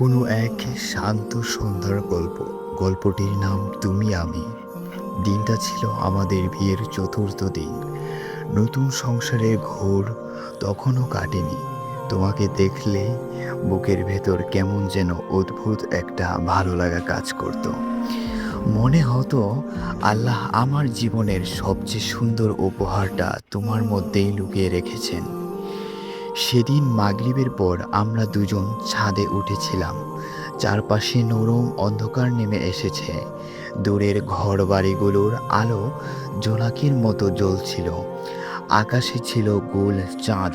কোনো এক শান্ত সন্ধ্যার গল্প। গল্পটির নাম তুমি আমি। দিনটা ছিল আমাদের বিয়ের চতুর্থ দিন। নতুন সংসারের ঘোর তখনও কাটেনি। তোমাকে দেখলে বুকের ভেতর কেমন যেন অদ্ভুত একটা ভালো লাগা কাজ করত। মনে হতো আল্লাহ আমার জীবনের সবচেয়ে সুন্দর উপহারটা তোমার মধ্যেই লুকিয়ে রেখেছেন। সেদিন মাগরিবের পর আমরা দুজন ছাদে উঠেছিলাম। চারপাশে নরম অন্ধকার নেমে এসেছে। দূরের ঘরবাড়িগুলোর আলো জোনাকির মতো জ্বলছিল। আকাশে ছিল গোল চাঁদ,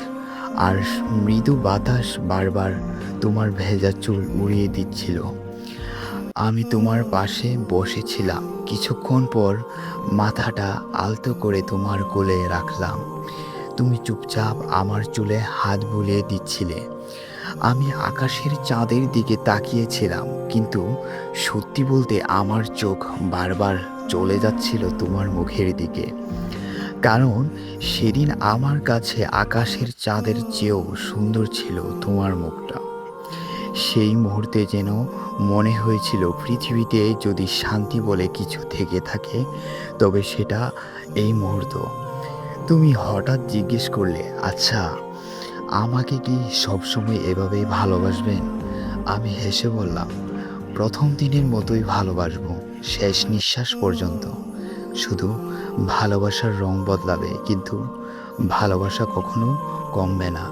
আর মৃদু বাতাস বারবার তোমার ভেজা চুল উড়িয়ে দিচ্ছিল। আমি তোমার পাশে বসেছিলাম। কিছুক্ষণ পর মাথাটা আলতো করে তোমার কোলে রাখলাম। তুমি চুপচাপ আমার চুলে হাত বুলিয়ে দিচ্ছিলে। আমি আকাশের চাঁদের দিকে তাকিয়েছিলাম, কিন্তু সত্যি বলতে আমার চোখ বারবার চলে যাচ্ছিল তোমার মুখের দিকে। কারণ সেদিন আমার কাছে আকাশের চাঁদের চেয়েও সুন্দর ছিল তোমার মুখটা। সেই মুহূর্তে যেন মনে হয়েছিল পৃথিবীতে যদি শান্তি বলে কিছু থেকে থাকে, তবে সেটা এই মুহূর্ত। তুমি হঠাৎ জিজ্ঞেস করলে, আচ্ছা, আমাকে কি সবসময় এভাবেই ভালোবাসবেন? আমি হেসে বললাম, প্রথম দিনের মতোই ভালোবাসবো, শেষ নিঃশ্বাস পর্যন্ত। শুধু ভালোবাসার রং বদলাবে, কিন্তু ভালোবাসা কখনো কমবে না।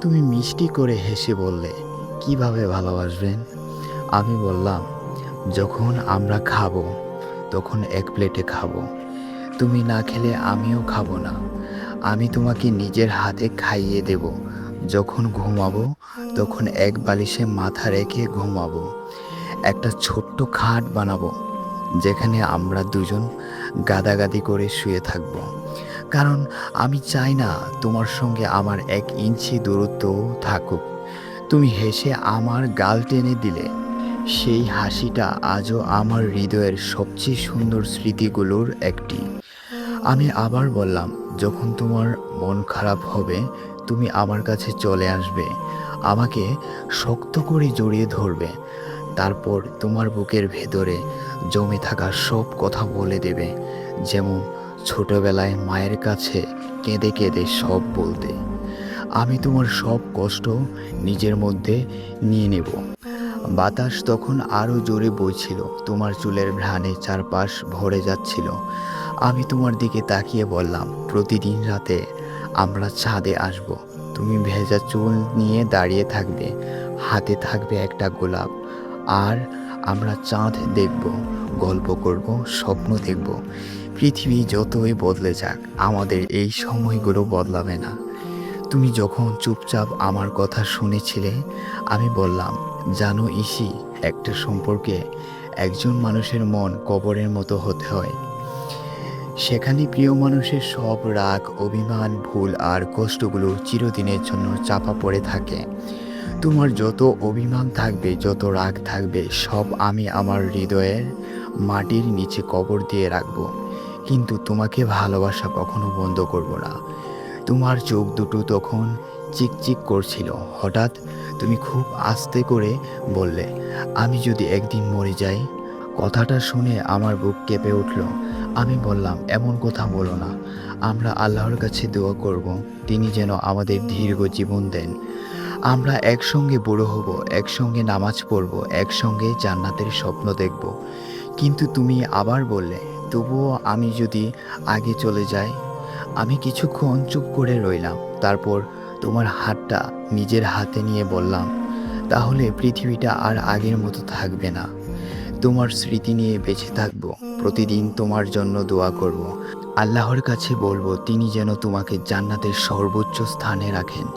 তুমি মিষ্টি করে হেসে বললে, কিভাবে ভালোবাসবেন? আমি বললাম, যখন আমরা খাবো তখন এক প্লেটে খাবো। তুমি না খেলে আমিও খাবো না। আমি তোমাকে নিজের হাতে খাইয়ে দেব। যখন ঘুমাবো তখন এক বালিশে মাথা রেখে ঘুমাবো। একটা ছোট্ট খাট বানাবো, যেখানে আমরা দুজন গাদাগাদি করে শুয়ে থাকবো। কারণ আমি চাই না তোমার সঙ্গে আমার 1 ইঞ্চি দূরত্বও থাকুক। তুমি হেসে আমার গাল টেনে দিলে। সেই হাসিটা আজও আমার হৃদয়ের সবচেয়ে সুন্দর স্মৃতিগুলোর একটি। আমি আবার বললাম, যখন তোমার মন খারাপ হবে তুমি আমার কাছে চলে আসবে, আমাকে শক্ত করে জড়িয়ে ধরবে। তারপর তোমার বুকের ভেতরে জমে থাকা সব কথা বলে দেবে, যেমন ছোটবেলায় মায়ের কাছে কেঁদে কেঁদে সব বলতে। আমি তোমার সব কষ্ট নিজের মধ্যে নিয়ে নেব। বাতাস তখন আরও জোরে বইছিল, তোমার চুলের ঘ্রাণে চারপাশ ভরে যাচ্ছিল। আমি তোমার দিকে তাকিয়ে বললাম, প্রতিদিন রাতে আমরা ছাদে আসব। তুমি ভেজা চুল নিয়ে দাঁড়িয়ে থাকবে, হাতে থাকবে একটা গোলাপ, আর আমরা চাঁদ দেখব, গল্প করব, স্বপ্ন দেখব। পৃথিবী যতই বদলে যাক, আমাদের এই সময়গুলো বদলাবে না। তুমি যখন চুপচাপ আমার কথা শুনেছিলে, আমি বললাম, জানো ইসি, একটা সম্পর্কে একজন মানুষের মন কবরের মতো হতে হয়। সেখানে প্রিয় মানুষের সব রাগ, অভিমান, ভুল আর কষ্টগুলো চিরদিনের জন্য চাপা পড়ে থাকে। তোমার যত অভিমান থাকবে, যত রাগ থাকবে, সব আমি আমার হৃদয়ের মাটির নিচে কবর দিয়ে রাখবো। কিন্তু তোমাকে ভালোবাসা কখনো বন্ধ করব না। তোমার চোখ দুটো তখন চিকচিক করছিল। হঠাৎ তুমি খুব আস্তে করে বললে, আমি যদি একদিন মরে যাই। কথাটা শুনে আমার বুক কেঁপে উঠল। আমি বললাম, এমন কথা বলো না। আমরা আল্লাহর কাছে দোয়া করব, তিনি যেন আমাদের দীর্ঘ জীবন দেন। আমরা একসঙ্গে বড় হব, একসঙ্গে নামাজ পড়ব, একসঙ্গে জান্নাতের স্বপ্ন দেখব। কিন্তু তুমি আবার বললে, তবুও আমি যদি আগে চলে যাই। আমি কিছুক্ষণ চুপ করে রইলাম। তারপর তোমার হাতটা নিজের হাতে নিয়ে বললাম, তাহলে পৃথিবীটা আর আগের মতো থাকবে না। তোমার স্মৃতি নিয়ে বেঁচে থাকবো, প্রতিদিন তোমার জন্য দোয়া করব। আল্লাহর কাছে বলবো, তিনি যেন তোমাকে জান্নাতের সর্বোচ্চ স্থানে রাখেন।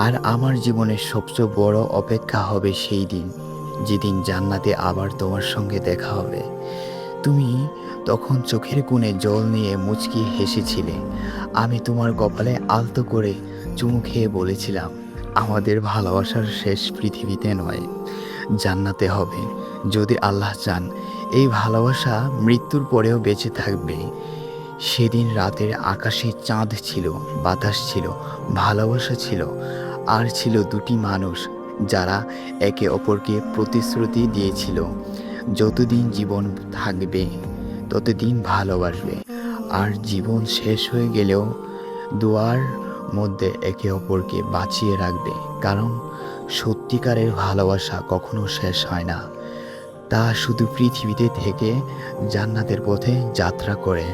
আর আমার জীবনের সবচেয়ে বড় অপেক্ষা হবে সেই দিন, যেদিন জান্নাতে আবার তোমার সঙ্গে দেখা হবে। তুমি তখন চোখের কোণে জল নিয়ে মুচকি হেসেছিলে। আমি তোমার কপালে আলতো করে চুমু খেয়ে বলেছিলাম, আমাদের ভালোবাসার শেষ পৃথিবীতে নয়, জান্নাতে হবে, যদি আল্লাহ চান। এই ভালোবাসা মৃত্যুর পরেও বেঁচে থাকবে। সেদিন রাতের আকাশে চাঁদ ছিল, বাতাস ছিল, ভালোবাসা ছিল, আর ছিল দুটি মানুষ, যারা একে অপরকে প্রতিশ্রুতি দিয়েছিল যতদিন জীবন থাকবে ততদিন ভালোবাসবে, আর জীবন শেষ হয়ে গেলেও দোয়ার মধ্যে একে অপরকে বাঁচিয়ে রাখবে। কারণ সত্যিকারের ভালোবাসা কখনো শেষ হয় না, তা শুধু পৃথিবীতে থেকে জান্নাতের পথে যাত্রা করে।